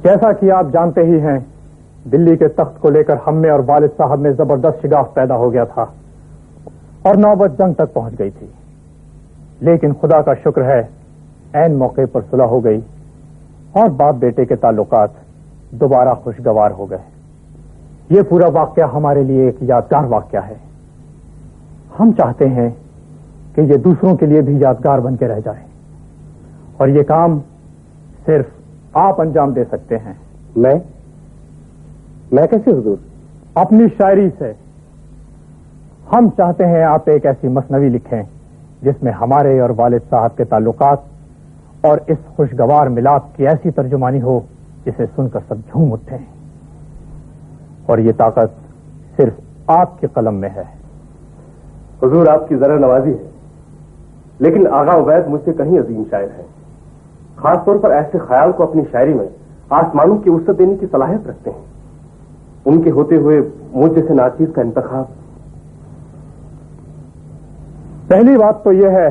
जैसा कि आप जानते ही हैं, दिल्ली के तख्त को लेकर हम में और वालिद साहब में जबरदस्त शिगाफ पैदा हो गया था और नौबत जंग तक पहुंच गई थी। लेकिन खुदा का शुक्र है, ऐन मौके पर सुलह हो गई और बाप बेटे के ताल्लुकात दोबारा खुशगवार हो गए। ये पूरा वाकया हमारे लिए एक यादगार वाकया है। हम चाहते हैं कि ये दूसरों के लिए भी यादगार बन के रह जाए और ये काम सिर्फ आप अंजाम दे सकते हैं। मैं कैसे हुजूर? अपनी शायरी से। हम चाहते हैं आप एक ऐसी मसनवी लिखें जिसमें हमारे और वालिद साहब के ताल्लुकात और इस खुशगवार मिलाप की ऐसी तर्जुमानी हो जिसे सुनकर सब झूम उठे। और ये ताकत सिर्फ आपके कलम में है। हुजूर आपकी जरा नवाजी है, लेकिन आगा उबैद मुझसे कहीं अजीम शायर है। खासतौर पर ऐसे ख्याल को अपनी शायरी में आसमानों की वसअत देने की सलाहियत रखते हैं। उनके होते हुए मुझ जैसे नाचीज का इंतखाब। पहली बात तो यह है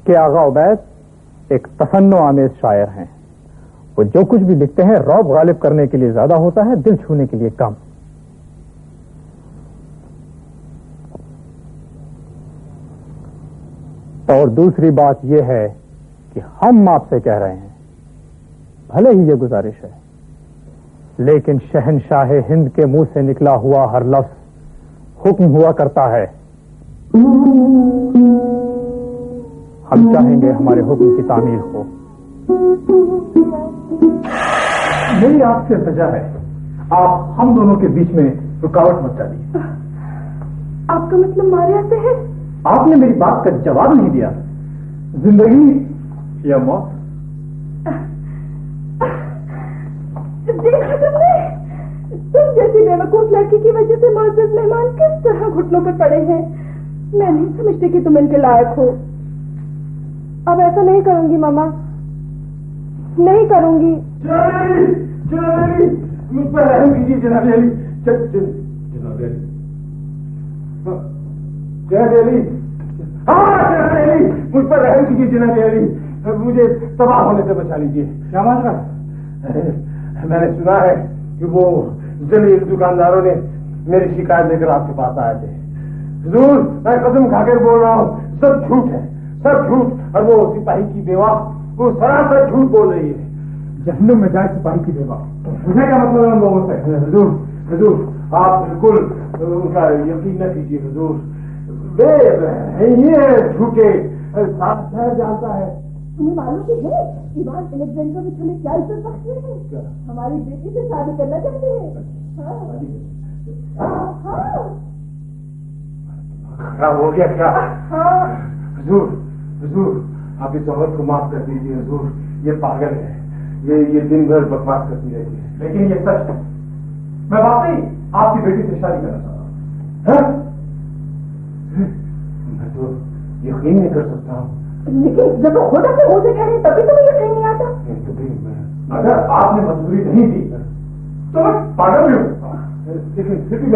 कि आगा उबैद एक तसन्नो आमेज शायर हैं। वो जो कुछ भी लिखते हैं रौब गालिब करने के लिए ज्यादा होता है, दिल छूने के लिए कम। और दूसरी बात यह है कि हम आपसे कह रहे हैं, भले ही ये गुजारिश है, लेकिन शहनशाह हिंद के मुंह से निकला हुआ हर लफ्ज हुक्म हुआ करता है। हम चाहेंगे हमारे हुक्म की तामील हो। मेरी आपसे सजा है, आप हम दोनों के बीच में रुकावट मत डालिए। आपका मतलब मारे आते हैं? आपने मेरी बात का जवाब नहीं दिया। जिंदगी या मौत? देखा तुमने, तुम जैसी बेवकूफ लड़की की वजह से मुअज़्ज़ज़ मेहमान किस तरह घुटनों पर पड़े हैं। मैं नहीं समझती कि तुम इनके लायक हो। अब ऐसा नहीं करूंगी मामा, नहीं करूंगी। मुझ पर रहम कीजिए जनाब अली। जनाब अली, मुझ पर रहम कीजिए जनाब अली। मुझे तबाह होने से बचा लीजिए। क्या मांग रहा है? मैंने सुना है कि वो जलील दुकानदारों ने मेरी शिकायत लेकर आपके पास आए थे। हुजूर, मैं कसम खाकर बोल रहा हूँ, सब झूठ है, सब झूठ। और वो सिपाही की बेवा, वो सरासर झूठ बोल रही है। जहन्नुम में जाए सिपाही की बेवा, मुझे क्या मतलब है उन लोगों से? हुजूर, हुजूर, आप बिल्कुल उनका यकीन न कीजिए। हुजूर ये झूठे साफ शहर जानता है। तुम्हें मालूम ही है इवान अलेक्जेंडरोविच हमें क्या इज्जत बख्शते हैं? हमारी बेटी से शादी करना चाहते हैं। खराब हो गया क्या? हाँ। हुजूर, हुजूर, आप इस औरत को माफ कर दीजिए। हुजूर, ये पागल है, ये दिन भर बकवास करती रहती है। लेकिन ये सच है, मैं वाकई आपकी बेटी से शादी करना चाहता हूँ। मैं तो यकीन नहीं कर सकता हूँ। लेकिन जब वो खुदा से मुझे कह रहे हैं तभी तुम्हें यकीन नहीं आता। अगर आपने मंजूरी नहीं दी तो मैं पागल भी हो सकता हूँ। लेकिन फिर भी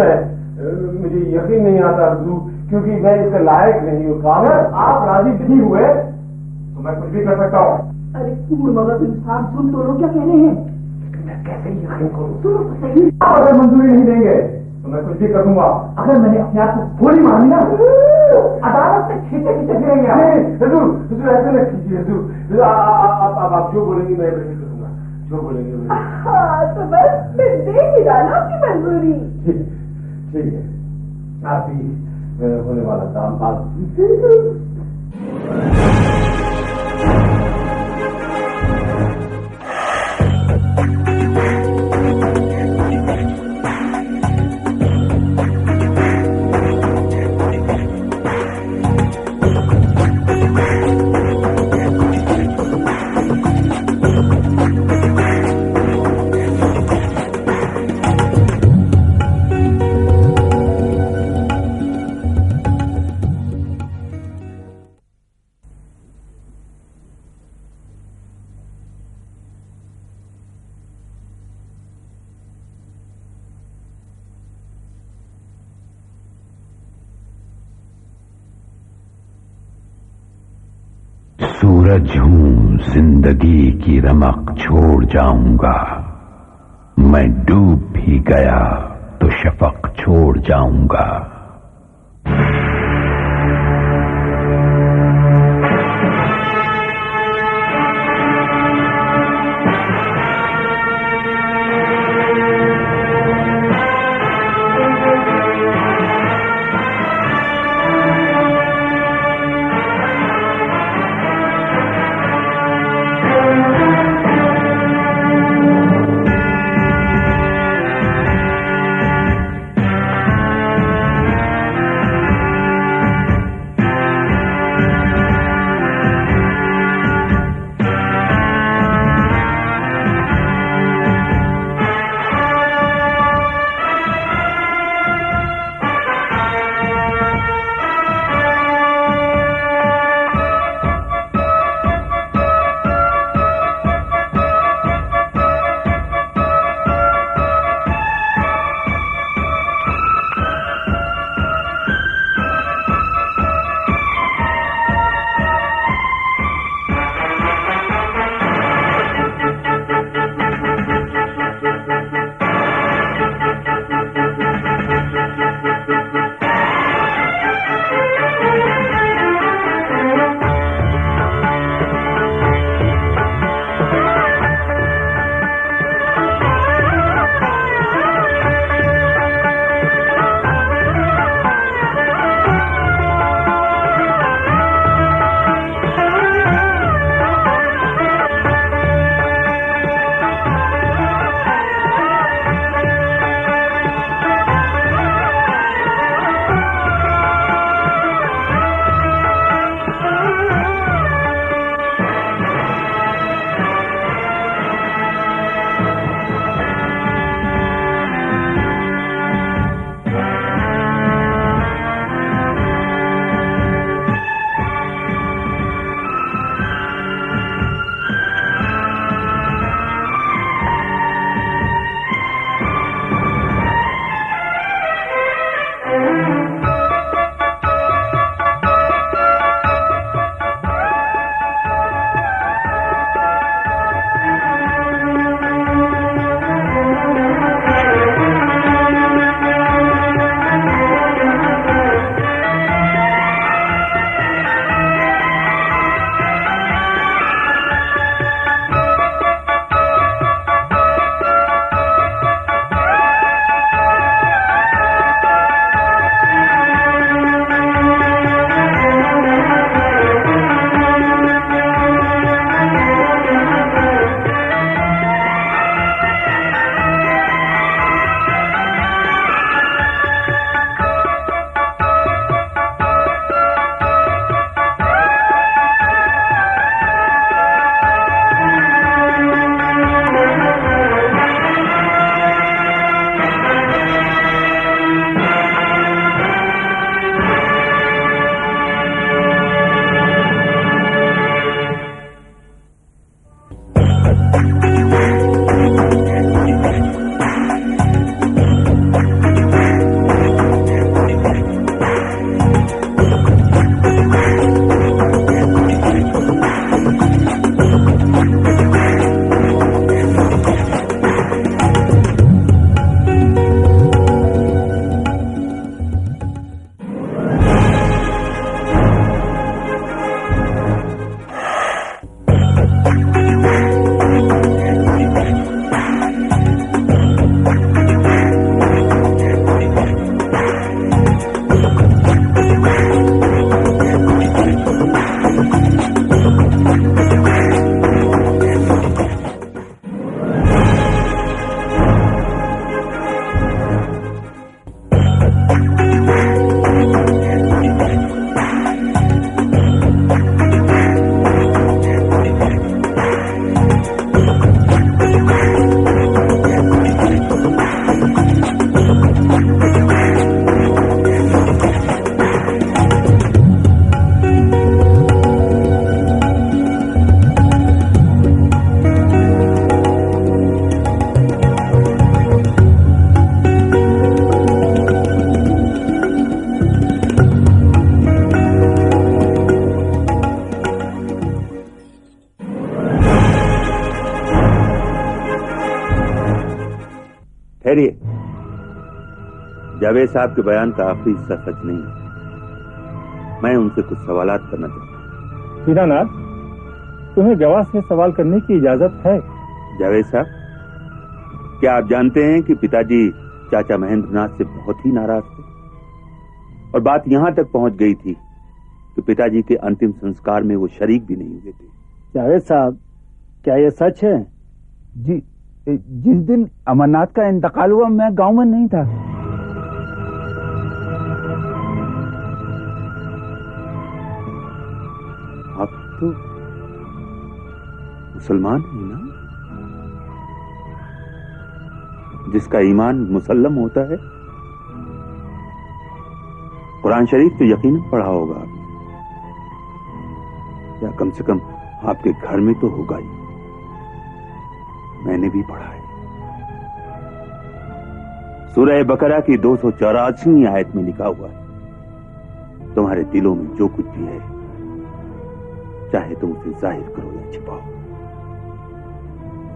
मुझे यकीन नहीं आता हुजूर, क्योंकि मैं इसके लायक नहीं हूँ। अगर आप राजी नहीं हुए तो मैं कुछ भी कर सकता हूँ। अरे कूड़ मगर इंसान, सुन तो लोग क्या कह रहे हैं। मैं कैसे यकीन करूँ? सुनो तो सही। आप अगर मंजूरी नहीं देंगे तो मैं कुछ भी करूंगा। अगर मैंने अपने आप को गोली मारी ना, अदालत से खींचे खींचे फिरेंगे। हुजूर, हुजूर ऐसे न कीजिए। हुजूर, आप जो बोलेंगे मैं वही करूंगा, जो बोलेंगे। हाँ तो बस मैं दे ही डाला आपकी मंजूरी। ठीक है, आप ही मेरा होने वाला काम बात। सूरज हूं, जिंदगी की रमक छोड़ जाऊंगा। मैं डूब भी गया तो शफक छोड़ जाऊंगा। ठहरिए। जावेद साहब के बयान का आखिरी हिस्सा सच नहीं है। मैं उनसे कुछ सवालात करना चाहता हूँ। दीनानाथ, तुम्हें गवाह से सवाल करने की इजाजत है? जावेद साहब, क्या आप जानते हैं कि पिताजी चाचा महेंद्रनाथ से बहुत ही नाराज थे और बात यहां तक पहुंच गई थी कि पिताजी के अंतिम संस्कार में वो शरीक भी नहीं हुए थे। जावेद साहब, क्या ये सच है? जी, जिस दिन अमरनाथ का इंतकाल हुआ मैं गांव में नहीं था। आप तो मुसलमान हैं ना? जिसका ईमान मुसल्लम होता है। कुरान शरीफ तो यकीनन पढ़ा होगा आपने, या कम से कम आपके घर में तो होगा ही। मैंने भी पढ़ा है। सूरह बकरा की 284वीं आयत में लिखा हुआ है, तुम्हारे दिलों में जो कुछ भी है, चाहे तुम उसे जाहिर करो या छिपाओ,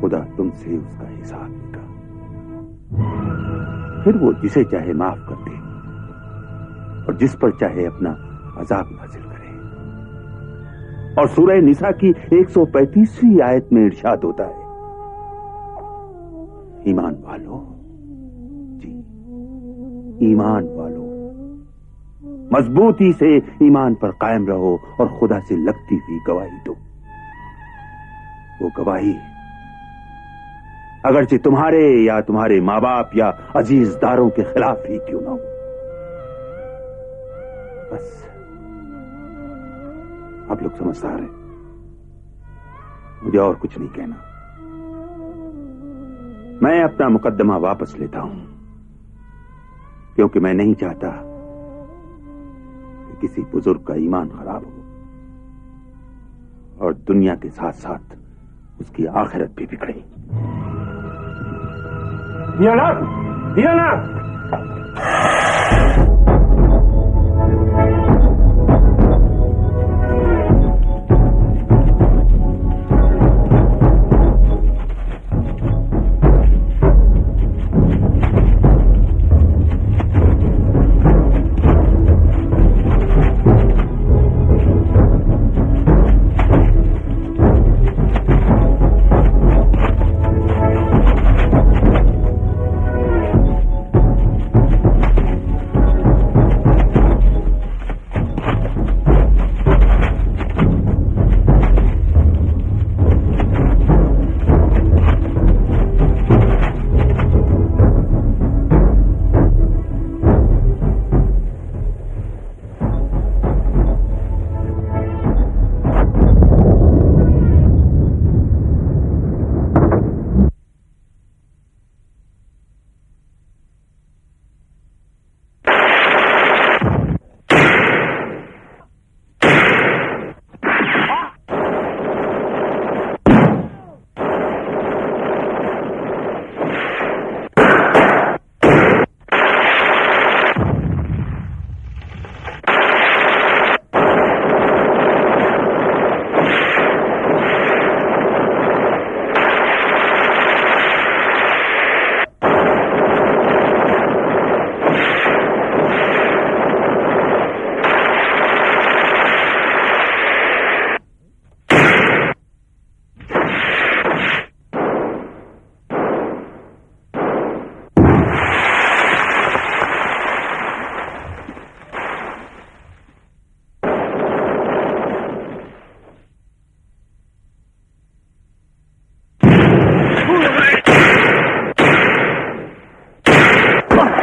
खुदा तुमसे उसका हिसाब लेगा। फिर वो जिसे चाहे माफ कर दे और जिस पर चाहे अपना अजाब नाजिल करे। और सूरह निसा की 135वीं आयत में इरशाद होता है, ईमान वालों, जी ईमान वालों, मजबूती से ईमान पर कायम रहो और खुदा से लगती हुई गवाही दो। वो गवाही अगरचे तुम्हारे या तुम्हारे माँ बाप या अजीजदारों के खिलाफ ही क्यों ना हो। बस आप लोग समझदार हैं, मुझे और कुछ नहीं कहना। मैं अपना मुकदमा वापस लेता हूं, क्योंकि मैं नहीं चाहता कि किसी बुजुर्ग का ईमान खराब हो और दुनिया के साथ साथ उसकी आखिरत भी बिगड़े। दीनानाथ, दीनानाथ!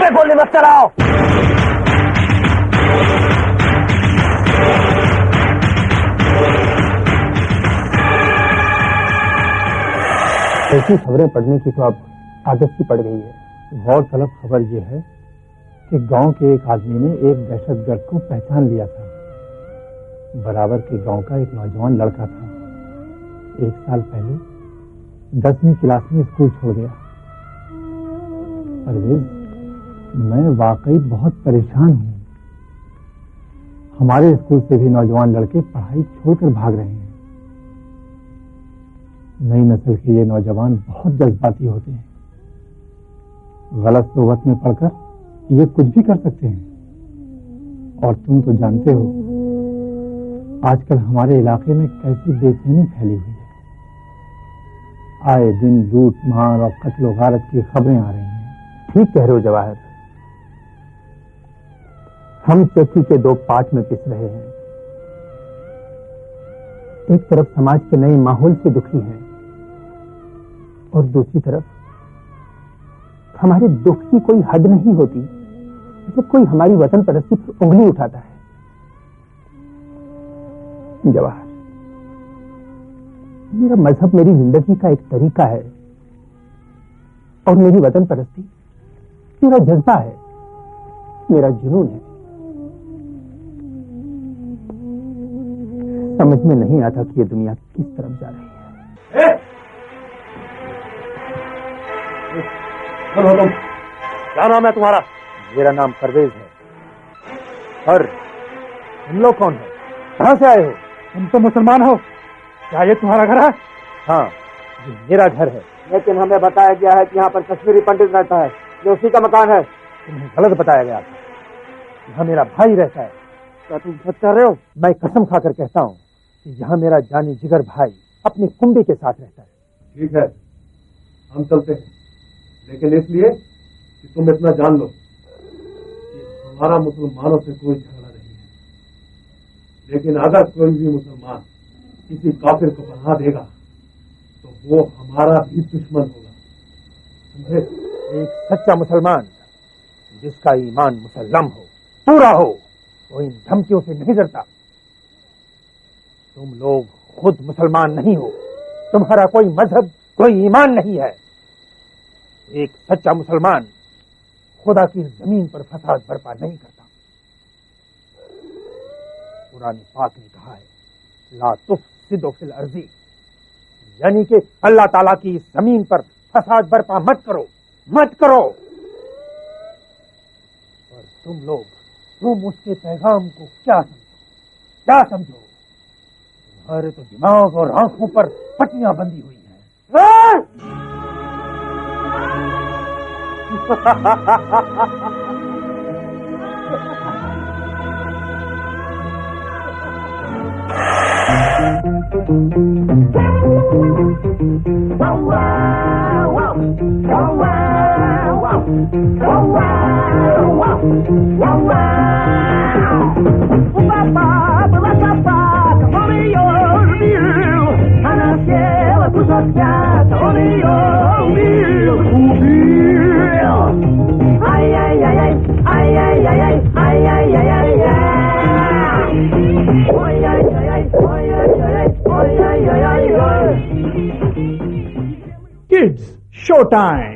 गोली मत चलाओ। ऐसी खबरें पढ़ने की तो अब आदत सी पड़ गई है। गौरतलब खबर यह है कि गांव के एक आदमी ने एक दहशतगर्द को पहचान लिया था। बराबर के गांव का एक नौजवान लड़का था, 1 साल पहले 10वीं क्लास में स्कूल छोड़ गया। परवेज, मैं वाकई बहुत परेशान हूं। हमारे स्कूल से भी नौजवान लड़के पढ़ाई छोड़कर भाग रहे हैं। नई नस्ल के ये नौजवान बहुत जज्बाती होते हैं। गलत सोबत में पड़कर ये कुछ भी कर सकते हैं। और तुम तो जानते हो आजकल हमारे इलाके में कैसी बेचैनी फैली हुई है। आए दिन लूट मार और कत्ल गारत की खबरें आ रही हैं। ठीक कह रहे हो जवाहर, हम चक्की के दो पार्ट में पिस रहे हैं। एक तरफ समाज के नए माहौल से दुखी हैं और दूसरी तरफ हमारे दुख की कोई हद नहीं होती जब कोई हमारी वतन परस्ती पर उंगली उठाता है। जवाहर, मेरा मजहब मेरी जिंदगी का एक तरीका है और मेरी वतन परस्ती मेरा जज्बा है, मेरा जुनून है। समझ में नहीं आता कि ये दुनिया किस तरफ जा रही है। कौन हो तुम? क्या नाम है तुम्हारा? मेरा नाम परवेज है। और तुम लोग कौन हो? कहां से आए हो? तुम तो मुसलमान हो। क्या ये तुम्हारा घर है? हाँ, ये मेरा घर है। लेकिन हमें बताया गया है कि यहाँ पर कश्मीरी पंडित रहता है, ये उसी का मकान है। तुम्हें गलत बताया गया था। यहाँ मेरा भाई रहता है। क्या तुम सच कर रहे हो? मैं कसम खाकर कहता हूँ कि यहाँ मेरा जानी जिगर भाई अपनी कुंबी के साथ रहता है। ठीक है, हम चलते हैं, लेकिन इसलिए कि तुम इतना जान लो कि हमारा मुसलमानों से कोई झगड़ा नहीं है। लेकिन अगर कोई भी मुसलमान किसी काफिर को पनाह देगा तो वो हमारा भी दुश्मन होगा, समझे? एक सच्चा मुसलमान जिसका ईमान मुसल्लम हो, पूरा हो, वो इन धमकियों से नहीं डरता। तुम लोग खुद मुसलमान नहीं हो, तुम्हारा कोई मजहब, कोई ईमान नहीं है। एक सच्चा मुसलमान खुदा की जमीन पर फसाद बर्पा नहीं करता। कुरान पाक ने कहा है, ला तुफसिदु फिल अर्ज़ी, यानी कि अल्लाह ताला की जमीन पर फसाद बर्पा मत करो, मत करो। और तुम उसके पैगाम को क्या समझो? तुम्हारे तो दिमाग और आंखों पर पट्टियां बंधी हुई हैं। Kids, showtime!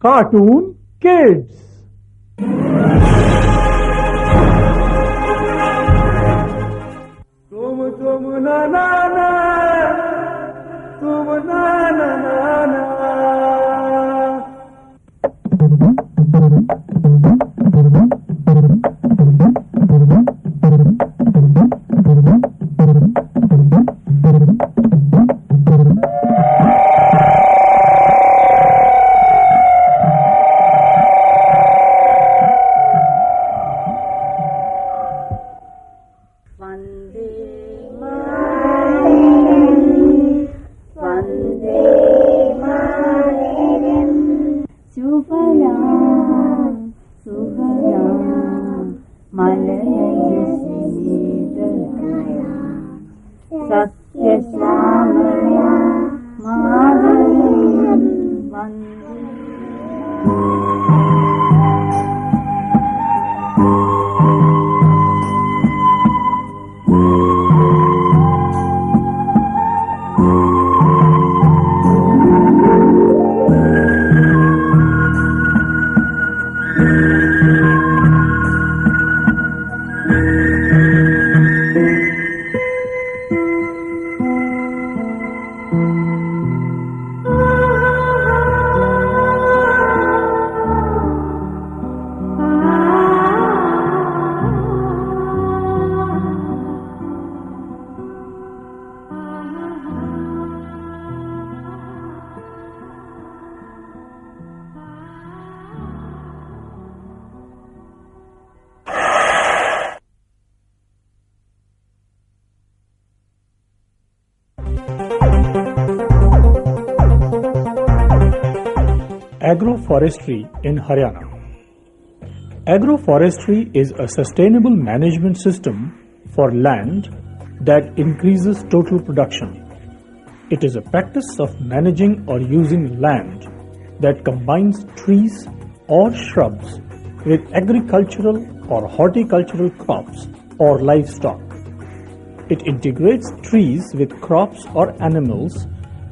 Cartoon Kids. तुम ना ना ना, तुम ना ना ना ना। agroforestry in Haryana. Agroforestry is a sustainable management system for land that increases total production. It is a practice of managing or using land that combines trees or shrubs with agricultural or horticultural crops or livestock. It integrates trees with crops or animals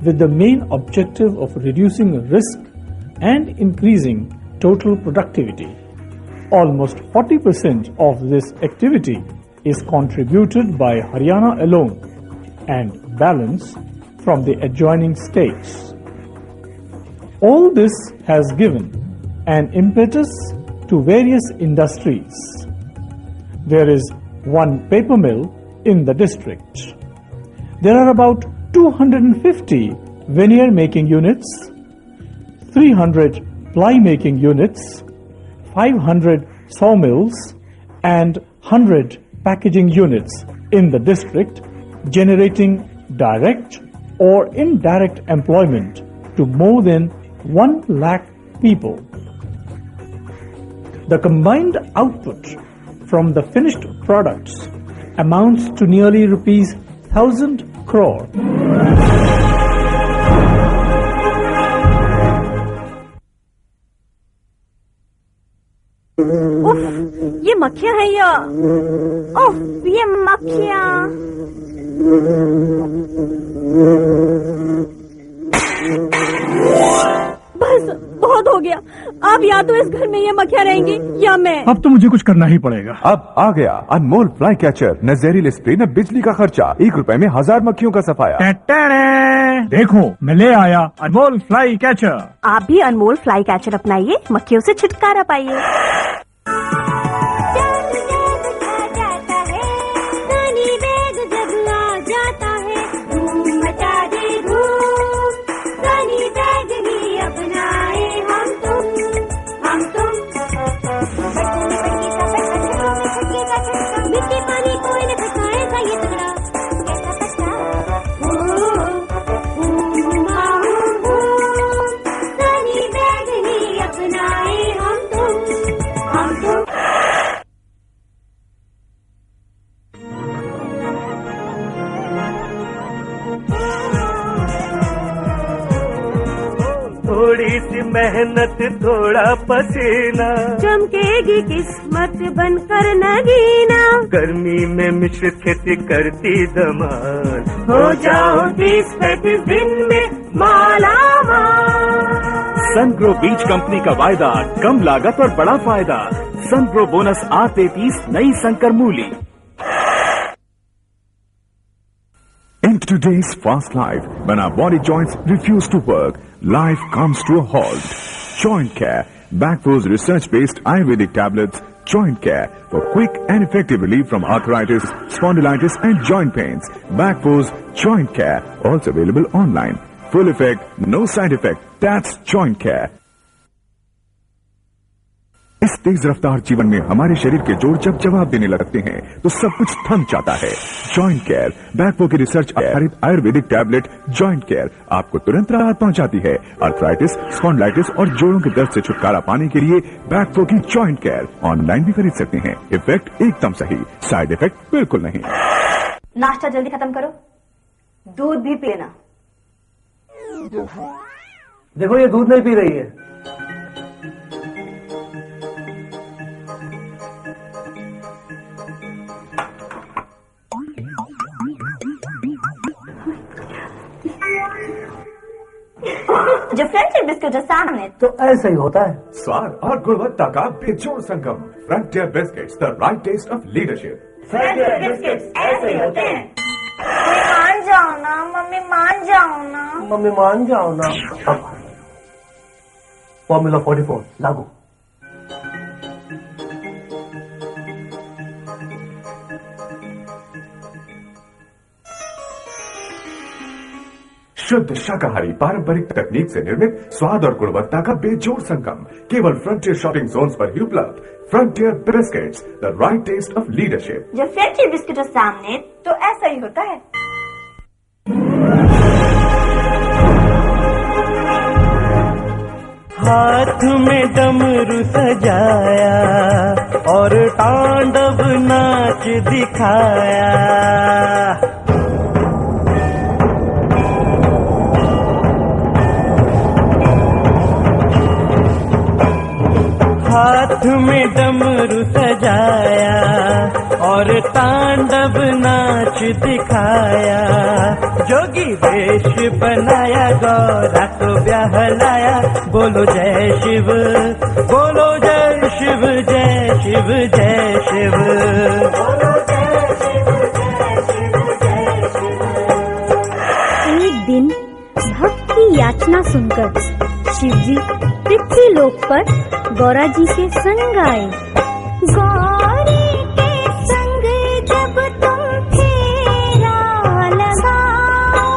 with the main objective of reducing risk and increasing total productivity. Almost 40% of this activity is contributed by Haryana alone and balance from the adjoining states. All this has given an impetus to various industries. There is one paper mill in the district. There are about 250 veneer making units, 300 ply making units, 500 sawmills and 100 packaging units in the district, generating direct or indirect employment to more than 1 lakh people. The combined output from the finished products amounts to nearly rupees 1,000 crore. उफ, ये मक्खियाँ हैं या उफ, ये मक्खियाँ। बस बहुत हो गया। अब या तो इस घर में ये मक्खियाँ रहेंगी या मैं। अब तो मुझे कुछ करना ही पड़ेगा। अब आ गया अनमोल फ्लाई कैचर, न जहरीले स्प्रे न बिजली का खर्चा, 1 रुपए में 1000 मक्खियों का सफाया। देखो मैं ले आया अनमोल फ्लाई कैचर। आप भी अनमोल फ्लाई कैचर अपनाइए, मक्खियों से छुटकारा पाइए। थोड़ी सी मेहनत थोड़ा पसीना, चमकेगी किस्मत बनकर नगीना। गर्मी में मिश्रित खेती करती धमाल, हो जाओ 30-35 दिन में मालामाल। सनग्रो बीज कंपनी का वायदा, कम लागत और बड़ा फायदा। सनग्रो बोनस R33 नई संकर मूली। In today's fast life, when our body joints refuse to work, life comes to a halt. Joint Care, Backforce research-based Ayurvedic tablets, Joint Care, for quick and effective relief from arthritis, spondylitis and joint pains. Backforce Joint Care, also available online. Full effect, no side effect. That's Joint Care. इस तेज रफ्तार जीवन में हमारे शरीर के जोड़ जब जवाब देने लगते हैं तो सब कुछ थम जाता है। जॉइंट केयर, बैकफो की रिसर्च आधारित आयुर्वेदिक टैबलेट जॉइंट केयर आपको तुरंत राहत पहुंचाती है। अर्थराइटिस, स्पॉन्डिलाइटिस और जोड़ों के दर्द से छुटकारा पाने के लिए बैकफो की जॉइंट केयर ऑनलाइन भी खरीद सकते हैं। इफेक्ट एकदम सही, साइड इफेक्ट बिल्कुल नहीं। नाश्ता जल्दी खत्म करो, दूध भी पीना। देखो ये दूध नहीं पी रही है। जो फ्रंटियर बिस्किट है सामने, तो ऐसा ही होता है। स्वाद और गुणवत्ता का बेजोड़ संगम, Frontier biscuits, the right taste of leadership. Frontier biscuits ऐसे ही होते हैं। मान जाओ ना मम्मी, मान जाओ ना मम्मी, मान जाओ ना। फॉर्मूला 44 लागू। शुद्ध शाकाहारी पारंपरिक तकनीक से निर्मित स्वाद और गुणवत्ता का बेजोड़ संगम, केवल फ्रंटियर शॉपिंग जोन्स पर ही उपलब्ध। Frontier biscuits, the right taste of leadership. जब फ्रंटियर बिस्किट है सामने तो ऐसा ही होता है। हाथ में डमरू सजाया और तांडव नाच दिखाया। हाथ में डमरू सजाया और तांडव नाच दिखाया। जोगी वेश बनाया गौरा को बहलाया। बोलो जय शिव, बोलो जय शिव, जय शिव, जय शिव। एक दिन भक्त की याचना सुनकर शिवजी पृथ्वी लोक पर गौरा जी के संग आए। गौरी के संग जब तुम फेरा लगाओ,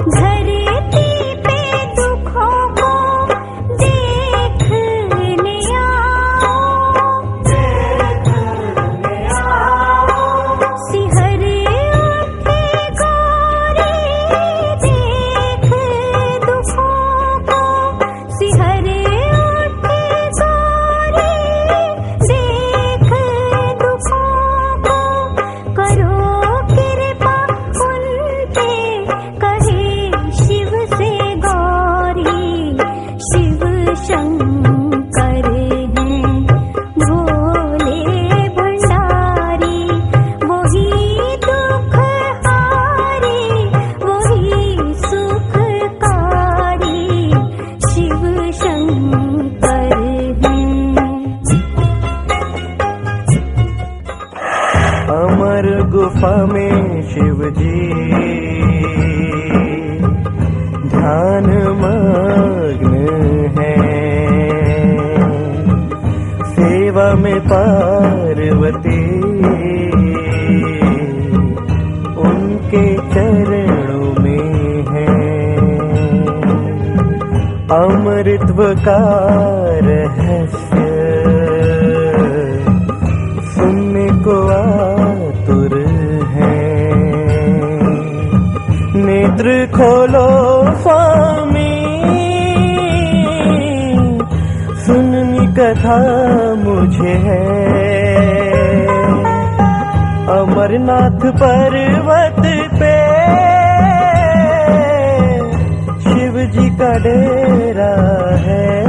धरती पे दुखों को देखने आओ, सिहरे उठे गौरी देख दुखों को, सिहरे उठे गौरी देख दुखों को। करो कृपा उन पे कहे शिव से गौरी। शिव शंकर हैं भोले भंडारी, वही दुख हारी, वही सुखकारी। शिव शंकर हैं। अमर गुफा में शिव जी ध्यान मग्न है। सेवा में पार्वती उनके चरणों में है। अमृतत्व का रहस्य सुनने को आतुर है। नेत्र खोलो स्वामी, सुननी कथा मुझे है। अमरनाथ पर्वत पे शिव जी का डेरा है।